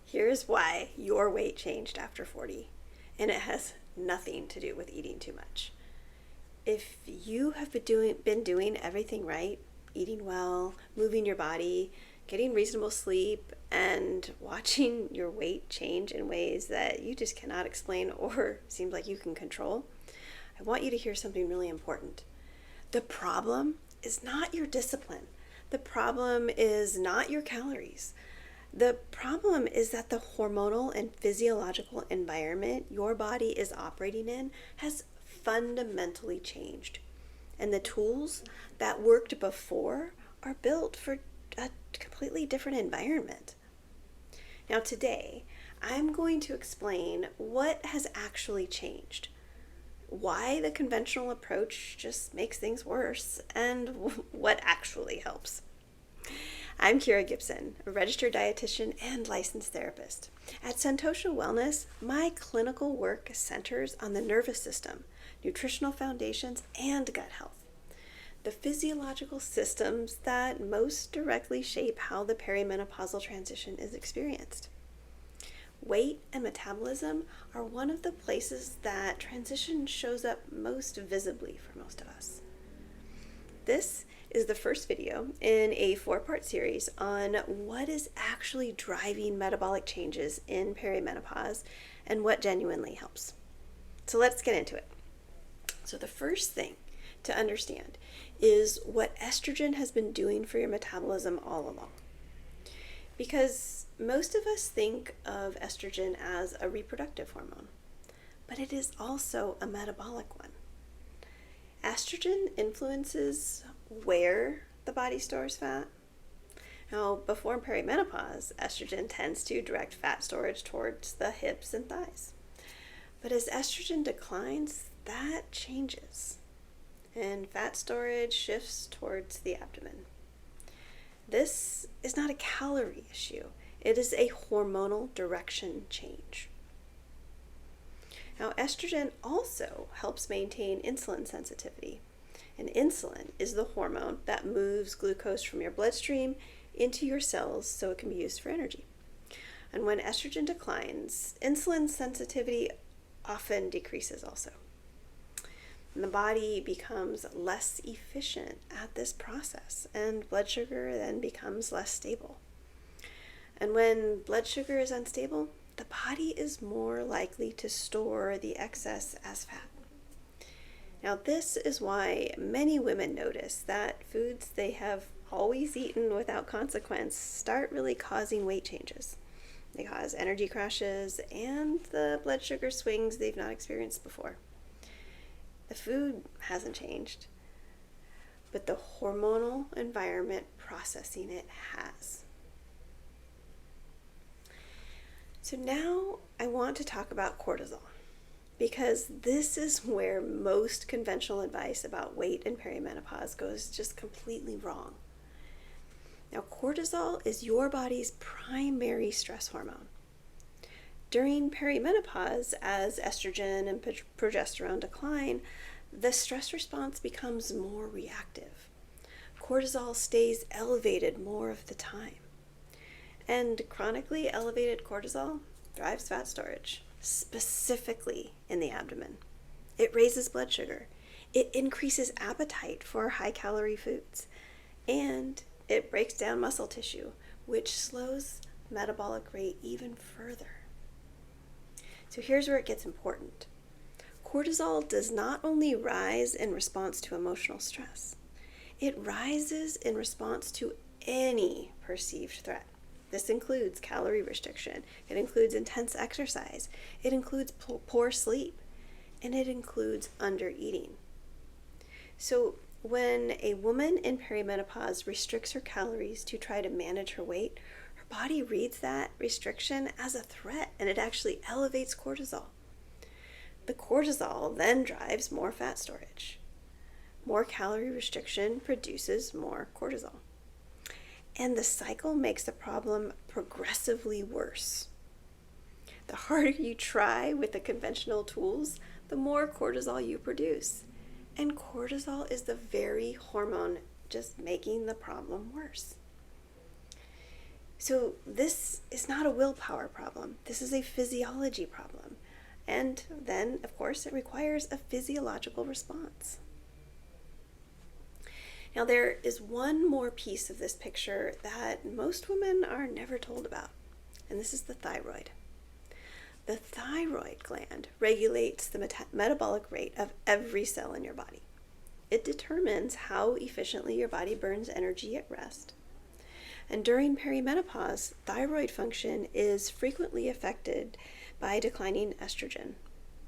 Here's why your weight changed after 40, and it has nothing to do with eating too much. If you have been doing everything right, eating well, moving your body, getting reasonable sleep, and watching your weight change in ways that you just cannot explain or seem like you can control, I want you to hear something really important. The problem is not your discipline. The problem is not your calories. The problem is that the hormonal and physiological environment your body is operating in has fundamentally changed. And the tools that worked before are built for a completely different environment. Now today, I'm going to explain what has actually changed, why the conventional approach just makes things worse, and what actually helps. I'm Kira Gibson, a registered dietitian and licensed therapist. At Santosha Wellness, my clinical work centers on the nervous system, nutritional foundations, and gut health, the physiological systems that most directly shape how the perimenopausal transition is experienced. Weight and metabolism are one of the places that transition shows up most visibly for most of us. This is the first video in a 4-part series on what is actually driving metabolic changes in perimenopause and what genuinely helps. So let's get into it. So the first thing to understand is what estrogen has been doing for your metabolism all along. Because most of us think of estrogen as a reproductive hormone, but it is also a metabolic one. Estrogen influences where the body stores fat. Now, before perimenopause, estrogen tends to direct fat storage towards the hips and thighs. But as estrogen declines, that changes, and fat storage shifts towards the abdomen. This is not a calorie issue. It is a hormonal direction change. Now, estrogen also helps maintain insulin sensitivity. And insulin is the hormone that moves glucose from your bloodstream into your cells so it can be used for energy. And when estrogen declines, insulin sensitivity often decreases also. And the body becomes less efficient at this process, and blood sugar then becomes less stable. And when blood sugar is unstable, the body is more likely to store the excess as fat. Now, this is why many women notice that foods they have always eaten without consequence start really causing weight changes. They cause energy crashes and the blood sugar swings they've not experienced before. The food hasn't changed, but the hormonal environment processing it has. So now I want to talk about cortisol, because this is where most conventional advice about weight and perimenopause goes just completely wrong. Now, cortisol is your body's primary stress hormone. During perimenopause, as estrogen and progesterone decline, the stress response becomes more reactive. Cortisol stays elevated more of the time. And chronically elevated cortisol drives fat storage, specifically in the abdomen. It raises blood sugar. It increases appetite for high-calorie foods. And it breaks down muscle tissue, which slows metabolic rate even further. So here's where it gets important. Cortisol does not only rise in response to emotional stress, it rises in response to any perceived threat. This includes calorie restriction, it includes intense exercise, it includes poor sleep, and it includes undereating. So when a woman in perimenopause restricts her calories to try to manage her weight, her body reads that restriction as a threat, and it actually elevates cortisol. The cortisol then drives more fat storage. More calorie restriction produces more cortisol. And the cycle makes the problem progressively worse. The harder you try with the conventional tools, the more cortisol you produce. And cortisol is the very hormone just making the problem worse. So this is not a willpower problem. This is a physiology problem. And then, of course, it requires a physiological response. Now, there is one more piece of this picture that most women are never told about, and this is the thyroid. The thyroid gland regulates the metabolic rate of every cell in your body. It determines how efficiently your body burns energy at rest. And during perimenopause, thyroid function is frequently affected by declining estrogen,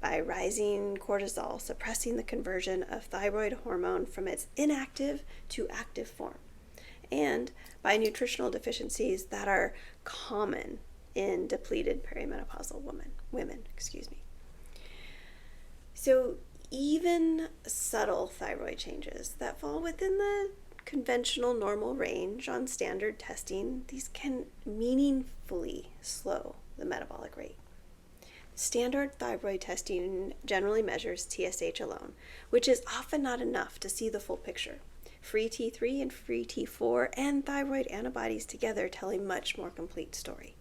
by rising cortisol, suppressing the conversion of thyroid hormone from its inactive to active form, and by nutritional deficiencies that are common in depleted perimenopausal women. So even subtle thyroid changes that fall within the conventional normal range on standard testing, these can meaningfully slow the metabolic rate. Standard thyroid testing generally measures TSH alone, which is often not enough to see the full picture. Free T3 and free T4 and thyroid antibodies together tell a much more complete story.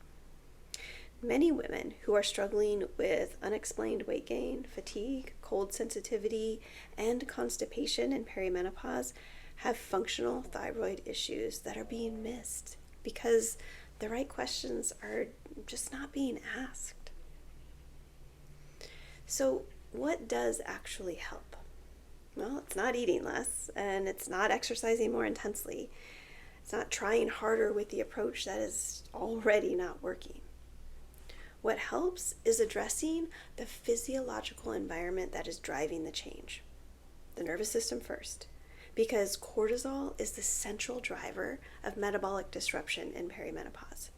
Many women who are struggling with unexplained weight gain, fatigue, cold sensitivity, and constipation in perimenopause have functional thyroid issues that are being missed because the right questions are just not being asked. So what does actually help? Well, it's not eating less, and it's not exercising more intensely. It's not trying harder with the approach that is already not working. What helps is addressing the physiological environment that is driving the change. The nervous system first, because cortisol is the central driver of metabolic disruption in perimenopause.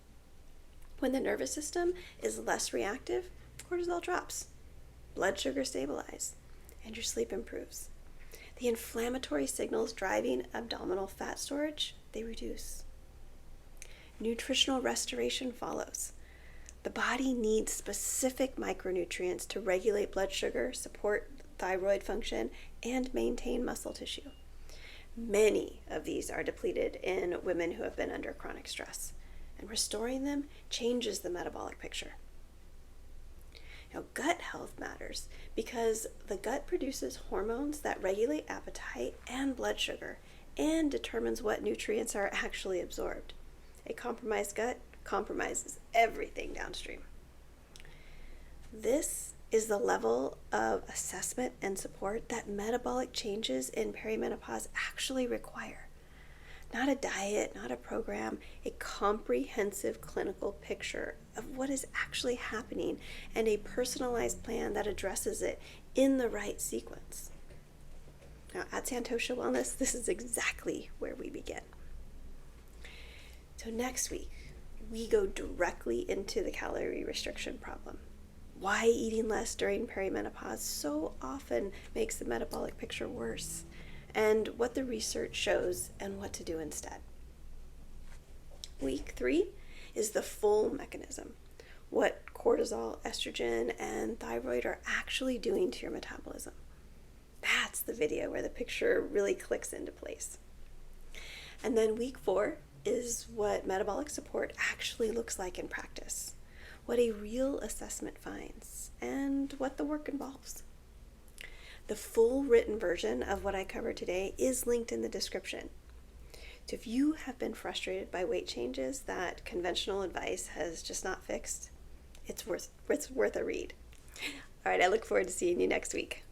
When the nervous system is less reactive, cortisol drops, blood sugar stabilizes, and your sleep improves. The inflammatory signals driving abdominal fat storage, they reduce. Nutritional restoration follows. The body needs specific micronutrients to regulate blood sugar, support thyroid function, and maintain muscle tissue. Many of these are depleted in women who have been under chronic stress, and restoring them changes the metabolic picture. Now, gut health matters because the gut produces hormones that regulate appetite and blood sugar and determines what nutrients are actually absorbed. A compromised gut compromises everything downstream. This is the level of assessment and support that metabolic changes in perimenopause actually require. Not a diet, not a program, a comprehensive clinical picture of what is actually happening and a personalized plan that addresses it in the right sequence. Now, at Santosha Wellness, this is exactly where we begin. So next week, we go directly into the calorie restriction problem. Why eating less during perimenopause so often makes the metabolic picture worse, and what the research shows and what to do instead. Week 3 is the full mechanism, what cortisol, estrogen, and thyroid are actually doing to your metabolism. That's the video where the picture really clicks into place. And then week 4 is what metabolic support actually looks like in practice, what a real assessment finds, and what the work involves. The full written version of what I covered today is linked in the description. So if you have been frustrated by weight changes that conventional advice has just not fixed, it's worth a read. All right, I look forward to seeing you next week.